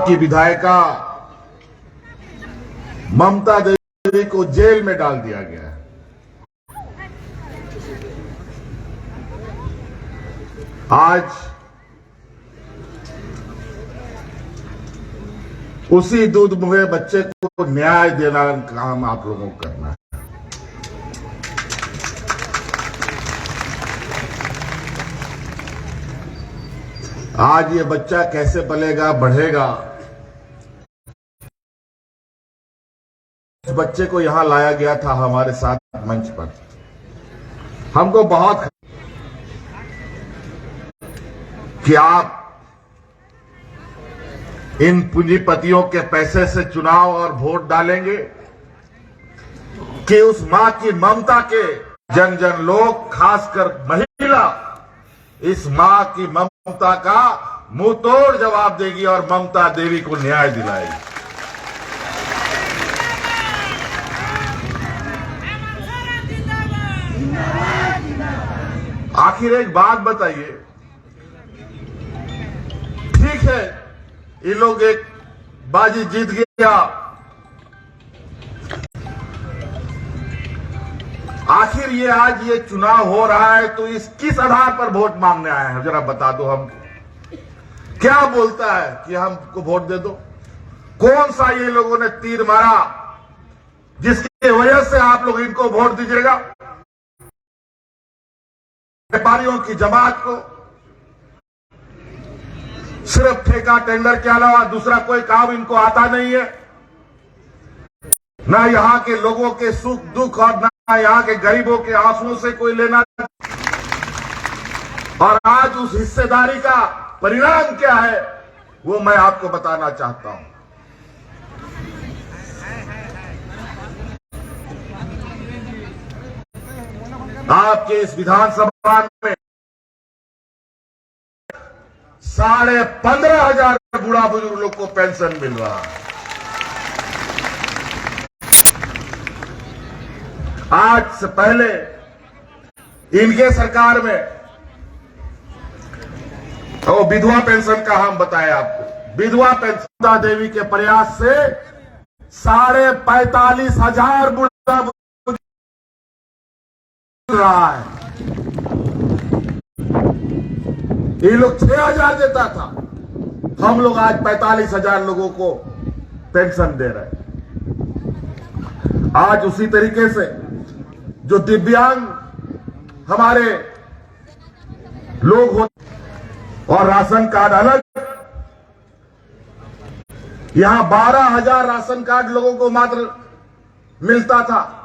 की विधायिका ममता देवी को जेल में डाल दिया गया है। आज उसी दूध मुहे बच्चे को न्याय देना काम आप लोगों को करना है। आज ये बच्चा कैसे पलेगा बढ़ेगा, इस बच्चे को यहां लाया गया था हमारे साथ मंच पर। हमको बहुत कि आप इन पूंजीपतियों के पैसे से चुनाव और वोट डालेंगे कि उस मां की ममता के जन जन लोग, खासकर महिला, इस मां की ममता का मुंह तोड़ जवाब देगी और ममता देवी को न्याय दिलाएगी। आखिर एक बात बताइए, ठीक है ये लोग एक बाजी जीत गया, आखिर ये आज ये चुनाव हो रहा है तो इस किस आधार पर वोट मांगने आए हैं, जरा बता दो। हम क्या बोलता है कि हमको वोट दे दो? कौन सा ये लोगों ने तीर मारा जिसकी वजह से आप लोग इनको वोट दीजिएगा? व्यापारियों की जमात को सिर्फ ठेका टेंडर के अलावा दूसरा कोई काम इनको आता नहीं है, ना यहां के लोगों के सुख दुख और ना यहां के गरीबों के आंसुओं से कोई लेना। और आज उस हिस्सेदारी का परिणाम क्या है वो मैं आपको बताना चाहता हूं। आपके इस विधानसभा में 15,500 बूढ़ा बुजुर्ग लोग को पेंशन मिल रहा है। आज से पहले इनके सरकार में वो विधवा पेंशन का हम बताए आपको, विधवा पेंशन देवी के प्रयास से 45,500 बूढ़ा बुजुर्ग रहा है। ये लोग 6,000 देता था, हम लोग आज 45,000 लोगों को पेंशन दे रहे हैं। आज उसी तरीके से जो दिव्यांग हमारे लोग होते और राशन कार्ड अलग, यहां 12,000 राशन कार्ड लोगों को मात्र मिलता था।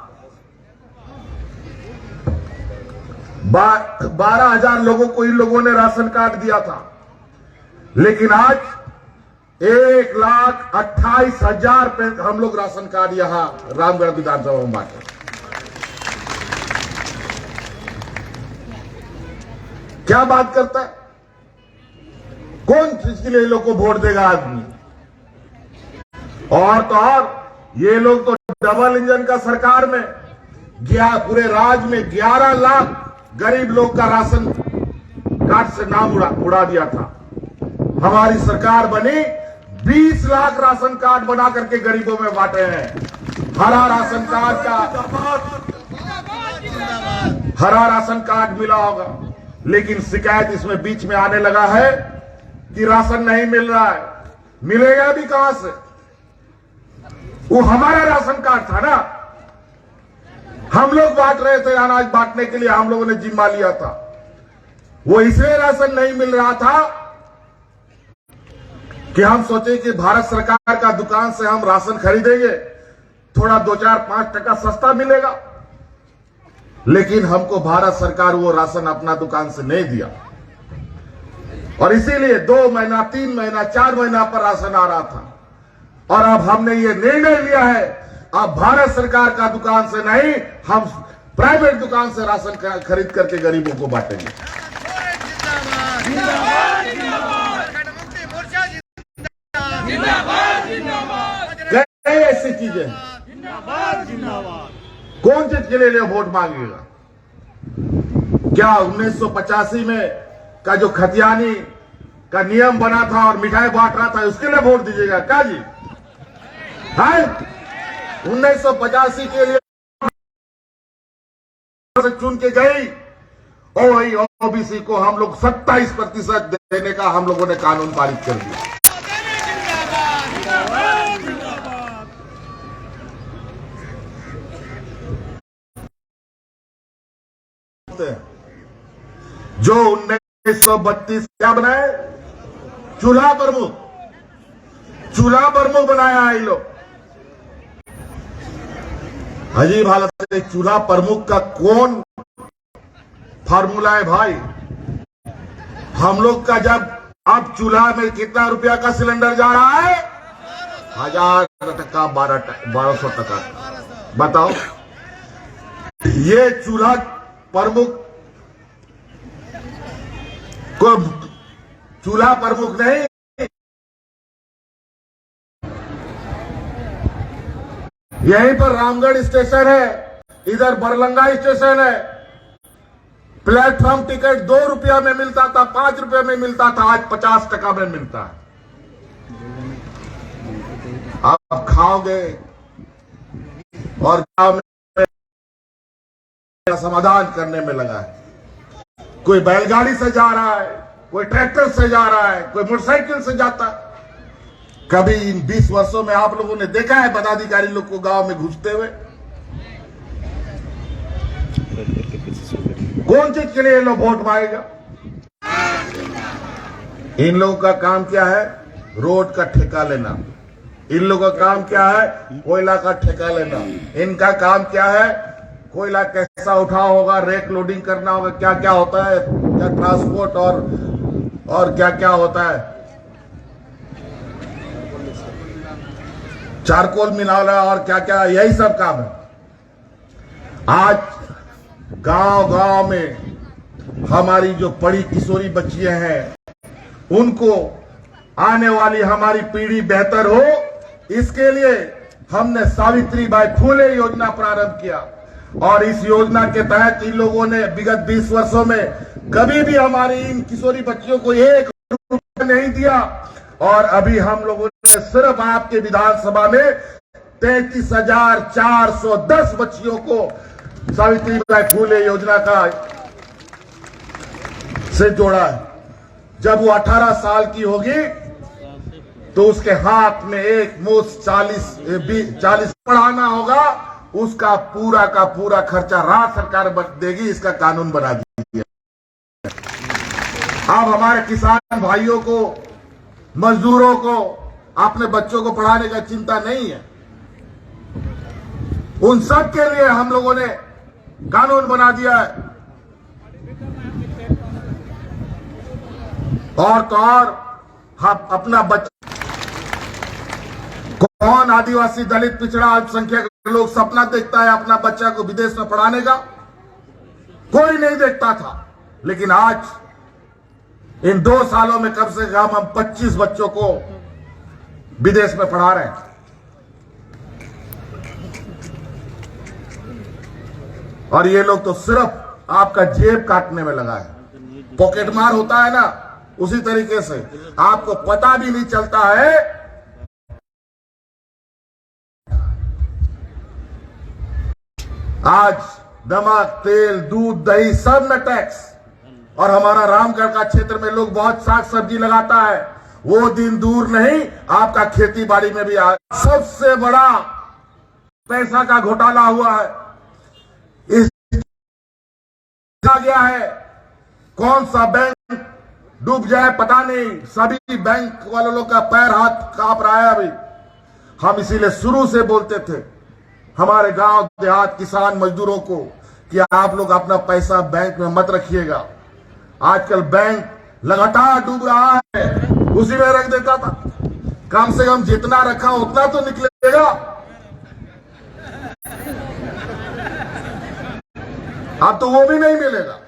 12,000 लोगों को इन लोगों ने राशन कार्ड दिया था, लेकिन आज 1,28,000 हम लोग राशन कार्ड यहां रामगढ़ विधानसभा में बांटे। क्या बात करता है? कौन चीज के लिए लोग को वोट देगा आदमी? और तो और ये लोग तो डबल इंजन का सरकार में पूरे राज्य में 11 लाख गरीब लोग का राशन कार्ड से नाम उड़ा दिया था। हमारी सरकार बनी 20 लाख राशन कार्ड बना करके गरीबों में बांटे हैं। हरा राशन कार्ड मिला होगा, लेकिन शिकायत इसमें बीच में आने लगा है कि राशन नहीं मिल रहा है। मिलेगा भी कहां से? वो हमारा राशन कार्ड था ना, हम लोग बांट रहे थे, अनाज बांटने के लिए हम लोगों ने जिम्मा लिया था। वो इसलिए राशन नहीं मिल रहा था कि हम सोचे कि भारत सरकार का दुकान से हम राशन खरीदेंगे, थोड़ा 2-4-5 टका सस्ता मिलेगा। लेकिन हमको भारत सरकार वो राशन अपना दुकान से नहीं दिया, और इसीलिए 2 महीना, 3 महीना, 4 महीना पर राशन आ रहा था। और अब हमने ये निर्णय लिया है, अब भारत सरकार का दुकान से नहीं, हम प्राइवेट दुकान से राशन खरीद करके गरीबों को बांटेंगे। कई ऐसी चीजें, कौन चीज के लिए वोट मांगेगा? क्या 1985 में का जो खतियानी का नियम बना था और मिठाई बांट रहा था, उसके लिए वोट दीजिएगा क्या जी? है 1985 के लिए से चुन के गई और वही ओबीसी को हम लोग 27% देने का हम लोगों ने कानून पारित कर दिया। जो 1932 क्या बनाए? चूल्हा प्रमुख बनाया है ये लोग। अजीब हालत है। चूल्हा प्रमुख का कौन फार्मूला है भाई? हम लोग का जब अब चूल्हा में कितना रुपया का सिलेंडर जा रहा है? 1000 टका 1200 टका। बताओ, ये चूल्हा प्रमुख को चूल्हा प्रमुख नहीं, यहीं पर रामगढ़ स्टेशन है, इधर बरलंगा स्टेशन है। प्लेटफॉर्म टिकट 2 रुपया में मिलता था, 5 रुपये में मिलता था, आज 50 टका में मिलता है। आप खाओगे और गांव में समाधान करने में लगा है। कोई बैलगाड़ी से जा रहा है, कोई ट्रैक्टर से जा रहा है, कोई मोटरसाइकिल से जाता है। कभी इन 20 वर्षों में आप लोगों ने देखा है पदाधिकारी लोग को गांव में घुसते हुए? कौन चीज के लिए ये लोग वोट मांगेगा? इन लोगों का काम क्या है? रोड का ठेका लेना। इन लोगों का काम क्या है? कोयला का ठेका लेना। इनका काम क्या है? कोयला कैसा उठा होगा, रेक लोडिंग करना होगा, क्या क्या होता है, क्या ट्रांसपोर्ट और क्या क्या होता है, चारकोल मिलाना और क्या क्या, यही सब काम है। आज गांव में हमारी जो बड़ी किशोरी बच्चियां हैं, उनको आने वाली हमारी पीढ़ी बेहतर हो, इसके लिए हमने सावित्रीबाई फुले योजना प्रारंभ किया। और इस योजना के तहत इन लोगों ने विगत 20 वर्षों में कभी भी हमारी इन किशोरी बच्चियों को 1 रुपया नहीं दिया। और अभी हम लोगों ने सिर्फ आपके विधानसभा में 33,410 बच्चियों को सावित्रीबाई फुले योजना का से जोड़ा है। जब वो 18 साल की होगी तो उसके हाथ में एक मुश्त 40 पढ़ाना होगा, उसका पूरा का पूरा खर्चा राज्य सरकार देगी। इसका कानून बना दिया। अब हमारे किसान भाइयों को, मजदूरों को, अपने बच्चों को पढ़ाने का चिंता नहीं है। उन सब के लिए हम लोगों ने कानून बना दिया है। और तो और हम अपना बच्चा, कौन आदिवासी, दलित, पिछड़ा, अल्पसंख्यक लोग सपना देखता है अपना बच्चा को विदेश में पढ़ाने का? कोई नहीं देखता था। लेकिन आज इन 2 सालों में कम से कम हम 25 बच्चों को विदेश में पढ़ा रहे हैं। और ये लोग तो सिर्फ आपका जेब काटने में लगा है। पॉकेट मार होता है ना, उसी तरीके से आपको पता भी नहीं चलता है। आज नमक, तेल, दूध, दही सब में टैक्स। और हमारा रामगढ़ का क्षेत्र में लोग बहुत साग सब्जी लगाता है। वो दिन दूर नहीं, आपका खेती बाड़ी में भी सबसे बड़ा पैसा का घोटाला हुआ है। इस गया है, कौन सा बैंक डूब जाए पता नहीं, सभी बैंक वालों लोग का पैर हाथ कांप रहा है अभी। हम इसीलिए शुरू से बोलते थे हमारे गांव देहात किसान मजदूरों को कि आप लोग अपना पैसा बैंक में मत रखिएगा। आजकल बैंक लगातार डूब रहा है, उसी में रख देता था। कम से कम जितना रखा उतना तो निकलेगा। अब तो वो भी नहीं मिलेगा।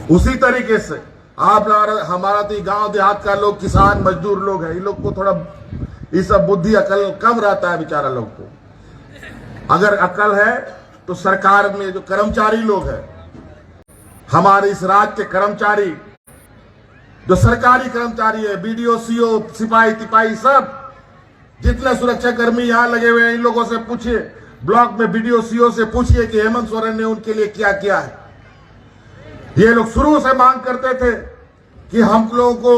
उसी तरीके से आप हमारा तो गांव देहात का लोग, किसान मजदूर लोग हैं, इन लोग को थोड़ा ये सब बुद्धि अकल कम रहता है बेचारा लोग को। अगर अकल है तो सरकार में जो कर्मचारी लोग हैं, हमारे इस राज्य के कर्मचारी, जो सरकारी कर्मचारी है, बीडीओ, सीओ, सिपाही तिपाही, सब जितने सुरक्षा कर्मी यहां लगे हुए हैं, इन लोगों से पूछिए, ब्लॉक में बीडीओ सीओ से पूछिए कि हेमंत सोरेन ने उनके लिए क्या किया है। ये लोग शुरू से मांग करते थे कि हम लोगों को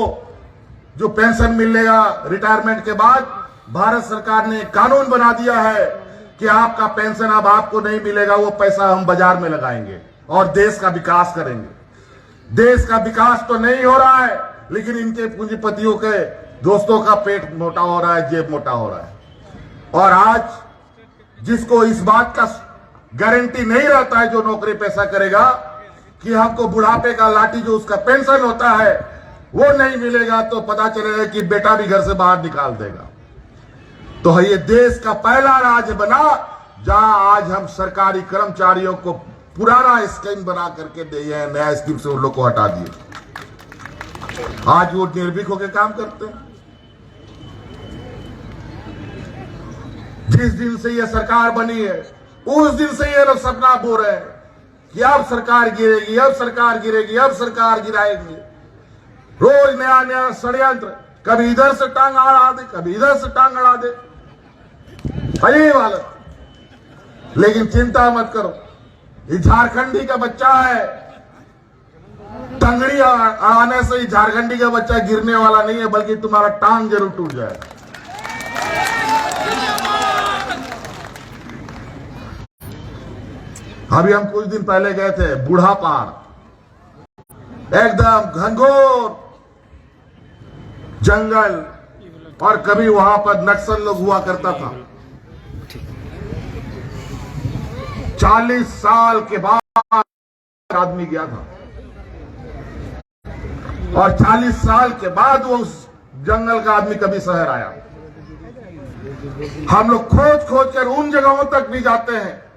जो पेंशन मिलेगा रिटायरमेंट के बाद, भारत सरकार ने कानून बना दिया है कि आपका पेंशन अब आपको नहीं मिलेगा, वो पैसा हम बाजार में लगाएंगे और देश का विकास करेंगे। देश का विकास तो नहीं हो रहा है, लेकिन इनके पूंजीपतियों के दोस्तों का पेट मोटा हो रहा है, जेब मोटा हो रहा है। और आज जिसको इस बात का गारंटी नहीं रहता है, जो नौकरी पैसा करेगा, कि हमको बुढ़ापे का लाठी जो उसका पेंशन होता है वो नहीं मिलेगा, तो पता चलेगा कि बेटा भी घर से बाहर निकाल देगा। तो ये देश का पहला राज्य बना जहां आज हम सरकारी कर्मचारियों को पुराना स्कीम बना करके दिए हैं, नया स्कीम से उन लोग को हटा दिए। आज वो निर्भीक होकर काम करते हैं। जिस दिन से ये सरकार बनी है, उस दिन से ये लोग सपना बो रहे हैं कि अब सरकार गिरेगी, अब सरकार गिरेगी, अब सरकार गिराएंगे। रोज नया नया षड्यंत्र, कभी इधर से टांग अड़ा दे, कभी इधर से टांग अड़ा दे, अजीब हालत। लेकिन चिंता मत करो, ये झारखंडी का बच्चा है, टंगड़ी अड़ाने से ही झारखंडी का बच्चा गिरने वाला नहीं है, बल्कि तुम्हारा टांग जरूर टूट जाएगा। अभी हम कुछ दिन पहले गए थे बूढ़ा पहाड़, एकदम घनघोर जंगल, और कभी वहां पर नक्सल लोग हुआ करता था। 40 साल के बाद आदमी गया था, और 40 साल के बाद वो उस जंगल का आदमी कभी शहर आया। हम लोग खोज खोज कर उन जगहों तक भी जाते हैं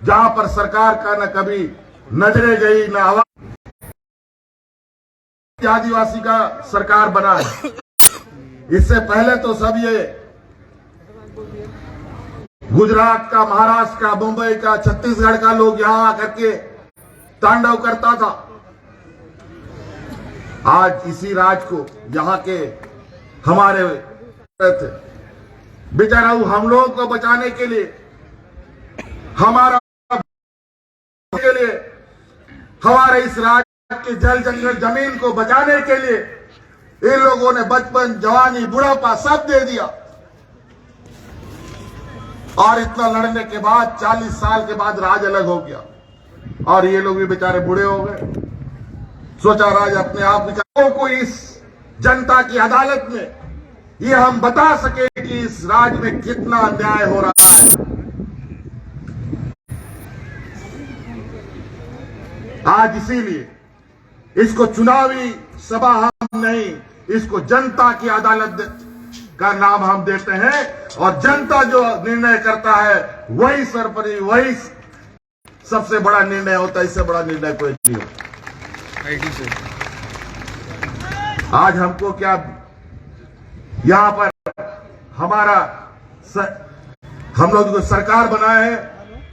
जहां पर सरकार का न कभी नजरें गई, न आवाज। आदिवासी का सरकार बना है, इससे पहले तो सब ये गुजरात का, महाराष्ट्र का, मुंबई का, छत्तीसगढ़ का लोग यहां आकर के तांडव करता था। आज इसी राज को यहाँ के हमारे थे बेचारा, हम लोगों को बचाने के लिए, हमारा के लिए, हमारे इस राज्य के जल जंगल जमीन को बचाने के लिए इन लोगों ने बचपन, जवानी, बुढ़ापा सब दे दिया। और इतना लड़ने के बाद 40 साल के बाद राज अलग हो गया, और ये लोग भी बेचारे बूढ़े हो गए। सोचा राज अपने आप निकालों को इस जनता की अदालत में ये हम बता सके कि इस राज्य में कितना अन्याय हो रहा है। आज इसीलिए इसको चुनावी सभा हम नहीं, इसको जनता की अदालत का नाम हम देते हैं, और जनता जो निर्णय करता है वही सर्वोपरि, वही सबसे बड़ा निर्णय होता है। इससे बड़ा निर्णय कोई नहीं होता। आज हमको क्या, यहां पर हमारा हम लोग जो सरकार बनाए हैं,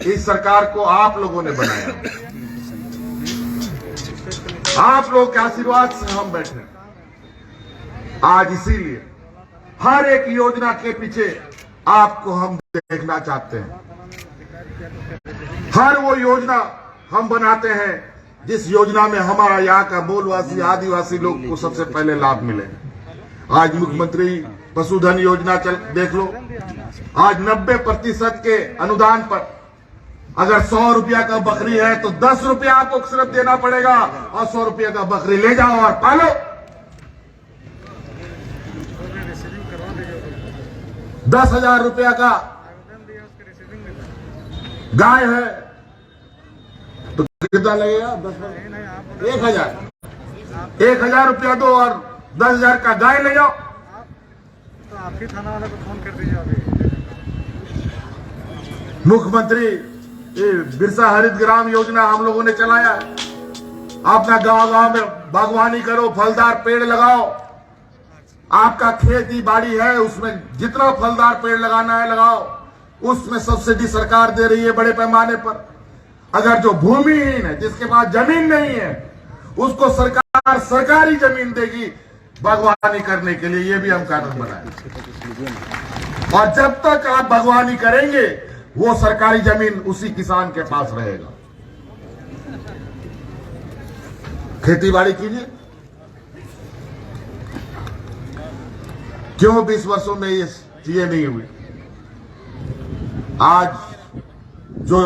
इस सरकार को आप लोगों ने बनाया, आप लोग के आशीर्वाद से हम बैठे। आज इसीलिए हर एक योजना के पीछे आपको हम देखना चाहते हैं। हर वो योजना हम बनाते हैं जिस योजना में हमारा यहाँ का मूलवासी, आदिवासी लोग को सबसे पहले लाभ मिले। आज मुख्यमंत्री पशुधन योजना देख लो, आज 90% के अनुदान पर अगर 100 रुपया का बकरी है तो 10 रुपया आपको सिर्फ देना पड़ेगा, और 100 रुपया का बकरी ले जाओ और पालो। 10,000 रुपया का गाय है तो कितना लगेगा? 1,000 रुपया दो और 10,000 का गाय ले जाओ। तो आपके थाना वाले को फोन कर दीजिए। मुख्यमंत्री ये बिरसा हरित ग्राम योजना हम लोगों ने चलाया है। अपना गांव-गांव में बागवानी करो, फलदार पेड़ लगाओ। आपका खेती बाड़ी है, उसमें जितना फलदार पेड़ लगाना है लगाओ। उसमें सब्सिडी सरकार दे रही है बड़े पैमाने पर। अगर जो भूमिहीन है, जिसके पास जमीन नहीं है, उसको सरकार सरकारी जमीन देगी बागवानी करने के लिए। ये भी हम कानून बनाए। और जब तक आप बागवानी करेंगे वो सरकारी जमीन उसी किसान के पास रहेगा। खेती बाड़ी कीजिए। क्यों 20 वर्षों में ये चीजें नहीं हुई? आज जो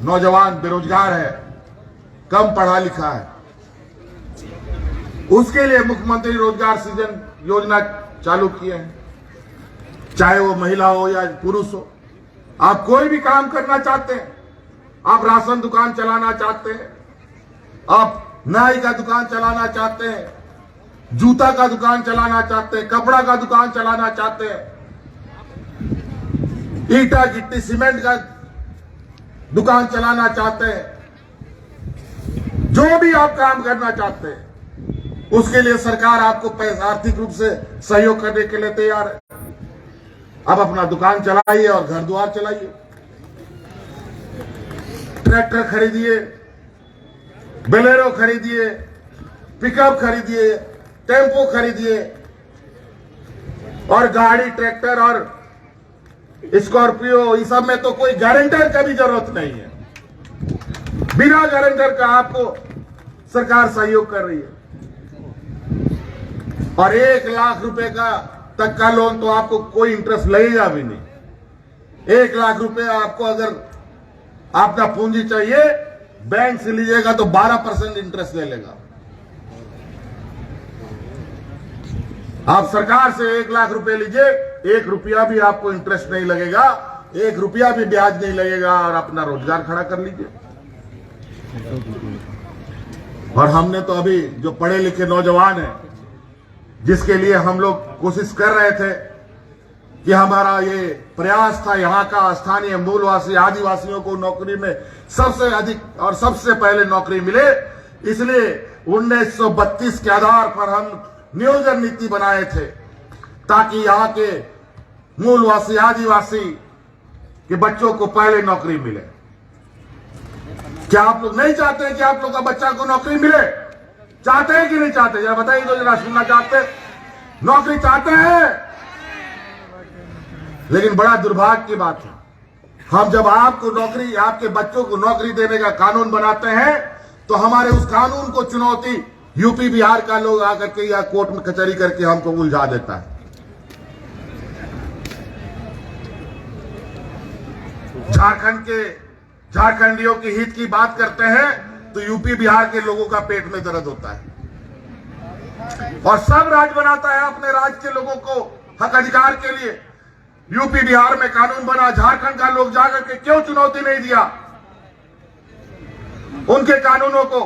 नौजवान बेरोजगार है, कम पढ़ा लिखा है, उसके लिए मुख्यमंत्री रोजगार सृजन योजना चालू किए हैं। चाहे वो महिला हो या पुरुष हो, आप कोई भी काम करना चाहते हैं, आप राशन दुकान चलाना चाहते हैं, आप नाई का दुकान चलाना चाहते हैं, जूता का दुकान चलाना चाहते हैं, कपड़ा का दुकान चलाना चाहते हैं, ईटा गिट्टी सीमेंट का दुकान चलाना चाहते हैं, जो भी आप काम करना चाहते हैं, उसके लिए सरकार आपको आर्थिक रूप से सहयोग करने के लिए तैयार है। आप अपना दुकान चलाइए और घर द्वार चलाइए। ट्रैक्टर खरीदिए, बोलेरो खरीदिए, पिकअप खरीदिए, टेम्पो खरीदिए, और गाड़ी, ट्रैक्टर और स्कॉर्पियो, इस सब में तो कोई गारंटर का भी जरूरत नहीं है। बिना गारंटर का आपको सरकार सहयोग कर रही है। और 1 लाख रुपए का तक का लोन तो आपको कोई इंटरेस्ट लगेगा भी नहीं। 1 लाख रुपए आपको अगर आपका पूंजी चाहिए, बैंक से लीजिएगा तो 12% इंटरेस्ट ले लेगा। आप सरकार से 1 लाख रुपए लीजिए, 1 रुपया भी आपको इंटरेस्ट नहीं लगेगा, 1 रुपया भी ब्याज नहीं लगेगा, और अपना रोजगार खड़ा कर लीजिए। और हमने तो अभी जो पढ़े लिखे नौजवान हैं, जिसके लिए हम लोग कोशिश कर रहे थे कि हमारा ये प्रयास था यहाँ का स्थानीय मूलवासी आदिवासियों को नौकरी में सबसे अधिक और सबसे पहले नौकरी मिले, इसलिए 1932 के आधार पर हम नियोजन नीति बनाए थे, ताकि यहाँ के मूलवासी आदिवासी के बच्चों को पहले नौकरी मिले। क्या आप लोग नहीं चाहते हैं कि आप लोग का बच्चा को नौकरी मिले? चाहते हैं कि नहीं चाहते? जरा बताइए तो, जरा सुनना चाहते हैं। नौकरी चाहते हैं। लेकिन बड़ा दुर्भाग्य की बात है, हम जब आपको नौकरी, आपके बच्चों को नौकरी देने का कानून बनाते हैं, तो हमारे उस कानून को चुनौती यूपी बिहार का लोग आकर के या कोर्ट में कचहरी करके हमको उलझा देता है। झारखंडियों के हित की बात करते हैं तो यूपी बिहार के लोगों का पेट में दर्द होता है, और सब राज बनाता है अपने राज्य के लोगों को हक अधिकार के लिए। यूपी बिहार में कानून बना, झारखंड का लोग जाकर के क्यों चुनौती नहीं दिया उनके कानूनों को?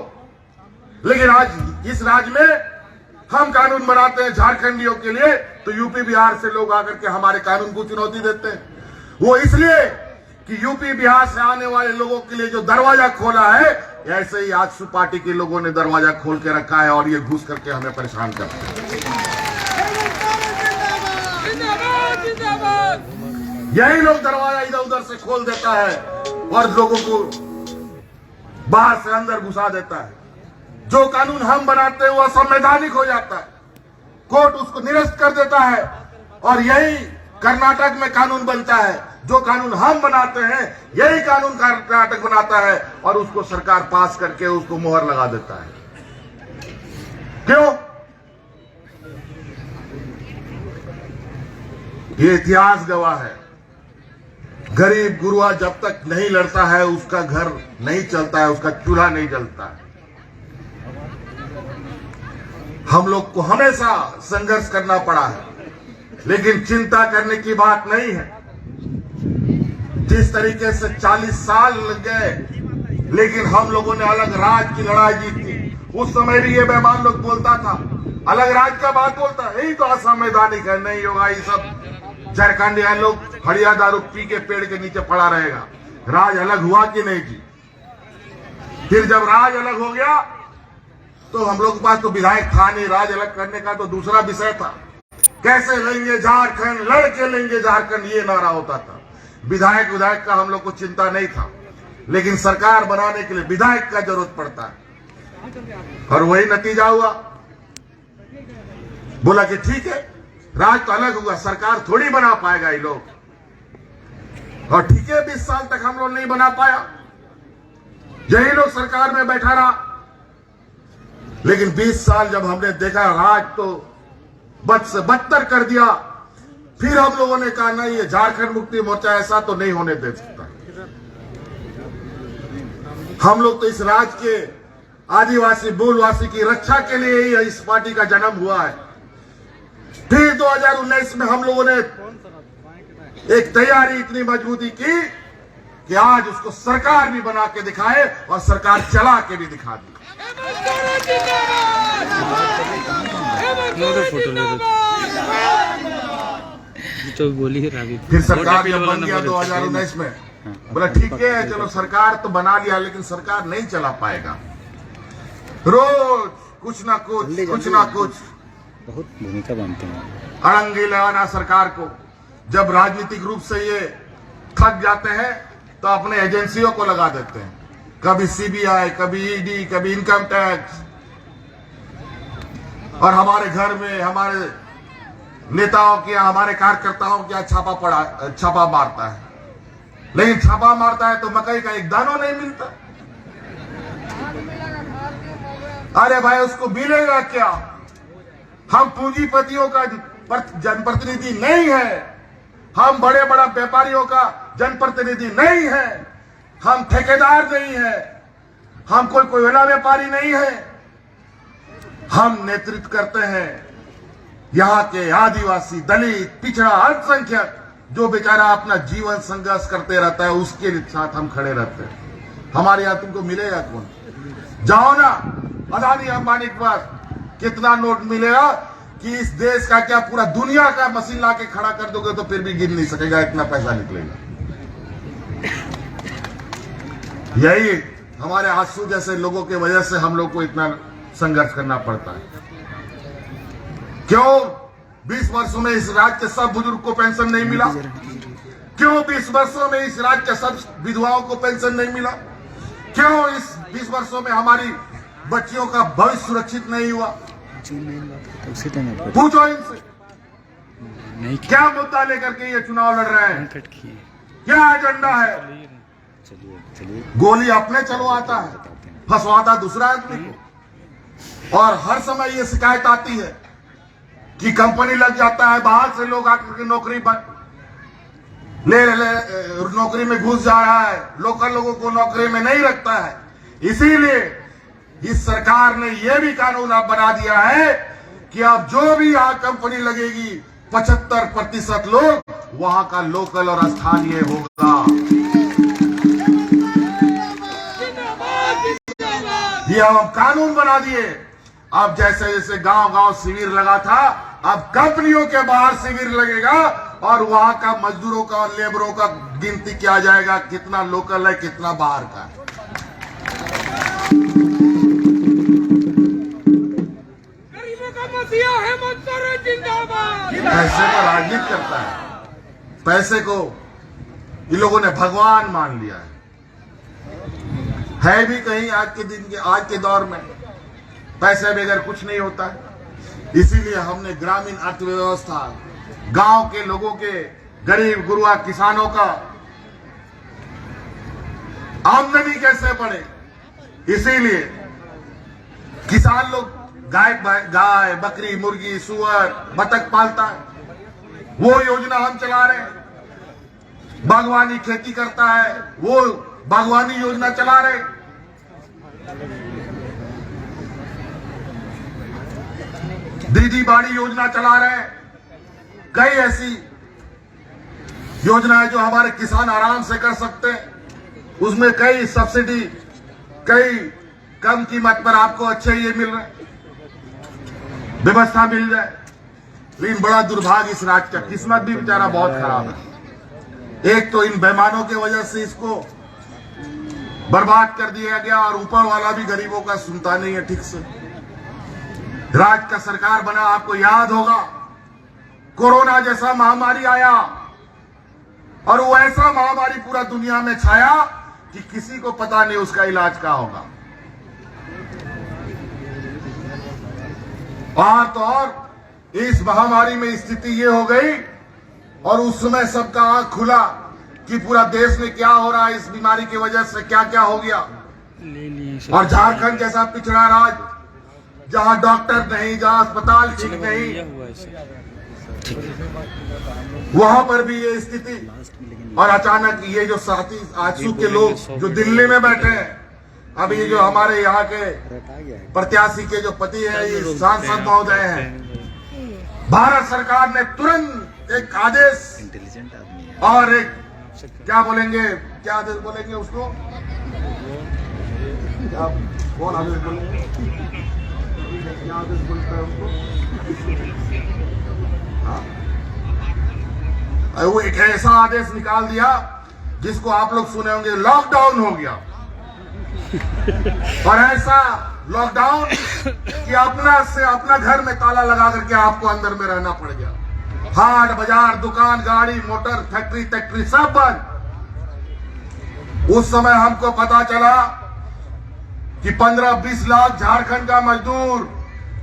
लेकिन आज इस राज्य में हम कानून बनाते हैं झारखंडियों के लिए, तो यूपी बिहार से लोग आकर के हमारे कानून को चुनौती देते हैं। वो इसलिए कि यूपी बिहार से आने वाले लोगों के लिए जो दरवाजा खोला है, ऐसे ही आजसू पार्टी के लोगों ने दरवाजा खोल के रखा है, और ये घुस करके हमें परेशान करते हैं। यही लोग दरवाजा इधर उधर से खोल देता है और लोगों को बाहर से अंदर घुसा देता है। जो कानून हम बनाते हैं वो असंवैधानिक हो जाता है, कोर्ट उसको निरस्त कर देता है, और यही कर्नाटक में कानून बनता है। जो कानून हम बनाते हैं यही कानून कर्नाटक बनाता है, और उसको सरकार पास करके उसको मोहर लगा देता है। क्यों? ये इतिहास गवाह है। गरीब गुरुआ जब तक नहीं लड़ता है, उसका घर नहीं चलता है, उसका चूल्हा नहीं जलता है। हम लोग को हमेशा संघर्ष करना पड़ा है, लेकिन चिंता करने की बात नहीं है। जिस तरीके से 40 साल लग गए, लेकिन हम लोगों ने अलग राज्य की लड़ाई जीती। उस समय भी ये बेईमान लोग बोलता था, अलग राज्य का बात बोलता, यही तो असंवैधानिक है, नहीं होगा ये सब। झारखंडिया लोग हड़िया दारू पी के पेड़ के नीचे पड़ा रहेगा। राज अलग हुआ कि नहीं जी? फिर जब राज अलग हो गया तो हम लोग के पास तो विधायक था नहीं, राज अलग करने का तो दूसरा विषय था। कैसे लेंगे झारखंड, लड़के लेंगे झारखंड, ये नारा होता था। विधायक का हम लोग को चिंता नहीं था। लेकिन सरकार बनाने के लिए विधायक का जरूरत पड़ता है। और वही नतीजा हुआ। बोला कि ठीक है, राज तो अलग हुआ, सरकार थोड़ी बना पाएगा ये लोग। और ठीक है, 20 साल तक हम लोग नहीं बना पाया, यही लोग सरकार में बैठा रहा। लेकिन 20 साल जब हमने देखा राज तो बद से बदतर कर दिया, फिर हम लोगों ने कहा नहीं, ये झारखंड मुक्ति मोर्चा ऐसा तो नहीं होने दे सकता। हम लोग तो इस राज के आदिवासी मूलवासी की रक्षा के लिए ही इस पार्टी का जन्म हुआ है। फिर 2019 में हम लोगों ने एक तैयारी इतनी मजबूती की कि आज उसको सरकार भी बना के दिखाए और सरकार चला के भी दिखा दी। तो बोली रागी। फिर सरकार जब बन गया 2019 में, बोला ठीक है, चलो सरकार तो बना लिया, लेकिन सरकार नहीं चला पाएगा। रोज कुछ ना कुछ बहुत भूमिका बनते हैं, अड़ंगी लगाना सरकार को। जब राजनीतिक रूप से ये थक जाते हैं तो अपने एजेंसियों को लगा देते हैं, कभी सीबीआई, कभी ईडी, कभी इनकम टैक्स। और हमारे घर में हमारे नेताओं के, हमारे कार्यकर्ताओं के छापा मारता है। लेकिन छापा मारता है तो मकई का एक दाना नहीं मिलता। अरे भाई, उसको मिलेगा क्या? हम पूंजीपतियों का जनप्रतिनिधि नहीं है, हम बड़े बड़ा व्यापारियों का जनप्रतिनिधि नहीं है, हम ठेकेदार नहीं है, हम कोई कोयला व्यापारी नहीं है। हम नेतृत्व करते हैं यहाँ के आदिवासी, दलित, पिछड़ा, अल्पसंख्यक, जो बेचारा अपना जीवन संघर्ष करते रहता है, उसके साथ हम खड़े रहते हैं। हमारे यहाँ तुमको मिलेगा कौन? जाओ ना अदानी अंबानी के पास, कितना नोट मिलेगा कि इस देश का क्या पूरा दुनिया का मशीन ला के खड़ा कर दोगे तो फिर भी गिन नहीं सकेगा, इतना पैसा निकलेगा। यही हमारे आंसू जैसे लोगों की वजह से हम लोग को इतना संघर्ष करना पड़ता है। क्यों 20 वर्षों में इस राज्य के सब बुजुर्ग को पेंशन नहीं मिला? क्यों 20 वर्षों में इस राज्य के सब विधवाओं को पेंशन नहीं मिला? क्यों इस 20 वर्षों में हमारी बच्चियों का भविष्य सुरक्षित नहीं हुआ? पूछो इनसे, क्या मुद्दा लेकर के ये चुनाव लड़ रहे हैं? क्या एजेंडा है? गोली अपने चलवाता है, फंसवाता दूसरा आदमी को। और हर समय ये शिकायत आती है कि कंपनी लग जाता है, बाहर से लोग आकर के नौकरी नौकरी में घुस जा रहा है, लोकल लोगों को नौकरी में नहीं रखता है। इसीलिए इस सरकार ने यह भी कानून अब बना दिया है कि अब जो भी यहाँ कंपनी लगेगी 75% लोग वहां का लोकल और स्थानीय होगा। ये हम कानून बना दिए। अब जैसे जैसे गांव गांव शिविर लगा था, अब कंपनियों के बाहर शिविर लगेगा और वहां का मजदूरों का और लेबरों का गिनती किया जाएगा, कितना लोकल है, कितना बाहर का है। पैसे को राजनीति करता है, पैसे को इन लोगों ने भगवान मान लिया है भी कहीं आज के दौर में पैसे बगैर कुछ नहीं होता है। इसीलिए हमने ग्रामीण अर्थव्यवस्था, गांव के लोगों के, गरीब गुरुआ किसानों का आमदनी कैसे बढ़े, इसीलिए किसान लोग गाय, बकरी, मुर्गी, सुअर, बतख पालता है, वो योजना हम चला रहे हैं। बागवानी खेती करता है, वो बागवानी योजना चला रहे। दीदी बाड़ी योजना चला रहे। कई ऐसी योजनाएं जो हमारे किसान आराम से कर सकते हैं। उसमें कई सब्सिडी, कई कम कीमत पर आपको अच्छे ये मिल रहे, व्यवस्था मिल जाए। लेकिन बड़ा दुर्भाग्य इस राज्य का, किस्मत भी बेचारा बहुत खराब है। एक तो इन बेईमानों की वजह से इसको बर्बाद कर दिया गया और ऊपर वाला भी गरीबों का सुनता नहीं है ठीक से। राज्य का सरकार बना, आपको याद होगा कोरोना जैसा महामारी आया और वो ऐसा महामारी पूरा दुनिया में छाया कि कि किसी को पता नहीं उसका इलाज क्या होगा। और तो और इस महामारी में स्थिति ये हो गई और उस समय सबका आंख खुला कि पूरा देश में क्या हो रहा है, इस बीमारी की वजह से क्या क्या हो गया। ले लिए सब। और झारखंड जैसा पिछड़ा राज्य, जहां डॉक्टर नहीं, जहां अस्पताल ठीक नहीं, लिया हुआ है सब। ठीक है। वहां पर भी ये स्थिति। और अचानक ये जो साथी आजसू के लोग जो दिल्ली में बैठे हैं, अभी जो हमारे यहाँ के प्रत्याशी के जो पति है, ये सांसद महोदय हैं, भारत सरकार ने तुरंत एक आदेश इंटेलिजेंट आदमी है। और एक क्या बोलेंगे, क्या आदेश बोलेंगे उसको, क्या कौन आदेश बोलेंगे, क्या आदेश बोलता है उसको, हाँ। वो एक ऐसा आदेश निकाल दिया जिसको आप लोग सुने होंगे, लॉकडाउन हो गया। और ऐसा लॉकडाउन कि अपना घर में ताला लगा करके आपको अंदर में रहना पड़ गया। हाट बाजार, दुकान, गाड़ी, मोटर, फैक्ट्री सब बंद। उस समय हमको पता चला कि 15-20 लाख झारखंड का मजदूर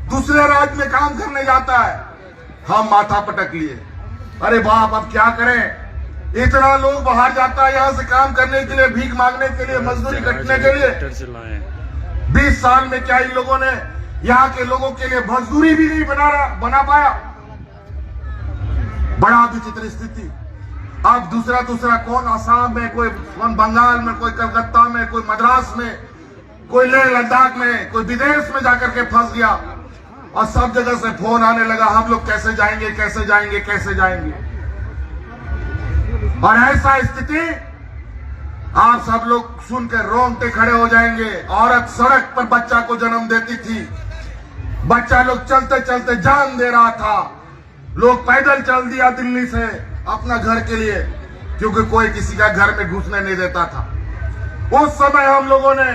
दूसरे राज्य में काम करने जाता है। हम माथा पटक लिए, अरे बाप अब क्या करें, इतना लोग बाहर जाता है यहाँ से काम करने के लिए, भीख मांगने के लिए, मजदूरी कटने के लिए। 20 साल में क्या इन लोगों ने यहाँ के लोगों के लिए मजदूरी भी नहीं बना पाया। बड़ा विचित्र स्थिति। अब दूसरा कौन असम में, कोई बंगाल में, कोई कलकत्ता में, कोई मद्रास में, कोई लेह लद्दाख में, कोई विदेश में जाकर के फंस गया। और सब जगह से फोन आने लगा, हम लोग कैसे जाएंगे, कैसे जाएंगे, कैसे जाएंगे। और ऐसा स्थिति आप सब लोग सुनकर रोंगटे खड़े हो जाएंगे। औरत सड़क पर बच्चा को जन्म देती थी, बच्चा लोग चलते चलते जान दे रहा था। लोग पैदल चल दिया दिल्ली से अपना घर के लिए, क्योंकि कोई किसी का घर में घुसने नहीं देता था। उस समय हम लोगों ने,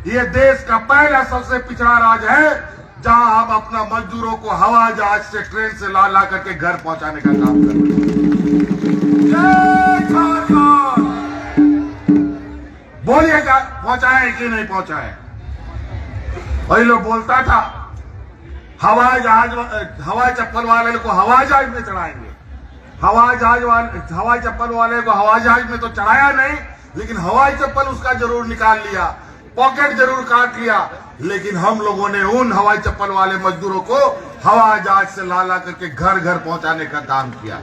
ये देश का पहला सबसे पिछड़ा राज्य है जहां हम अपना मजदूरों को हवाई जहाज से, ट्रेन से ला करके घर पहुंचाने का काम कर रहे हैं। बोलिएगा पहुंचाए कि नहीं पहुंचाए। वही लोग बोलता था हवाई चप्पल वाले को हवाई जहाज में चढ़ाएंगे, हवाई चप्पल वाले को हवाई जहाज में तो चढ़ाया नहीं, लेकिन हवाई चप्पल उसका जरूर निकाल लिया, पॉकेट जरूर काट लिया। लेकिन हम लोगों ने उन हवाई चप्पल वाले मजदूरों को हवाई जहाज से ला करके घर घर पहुंचाने का काम किया।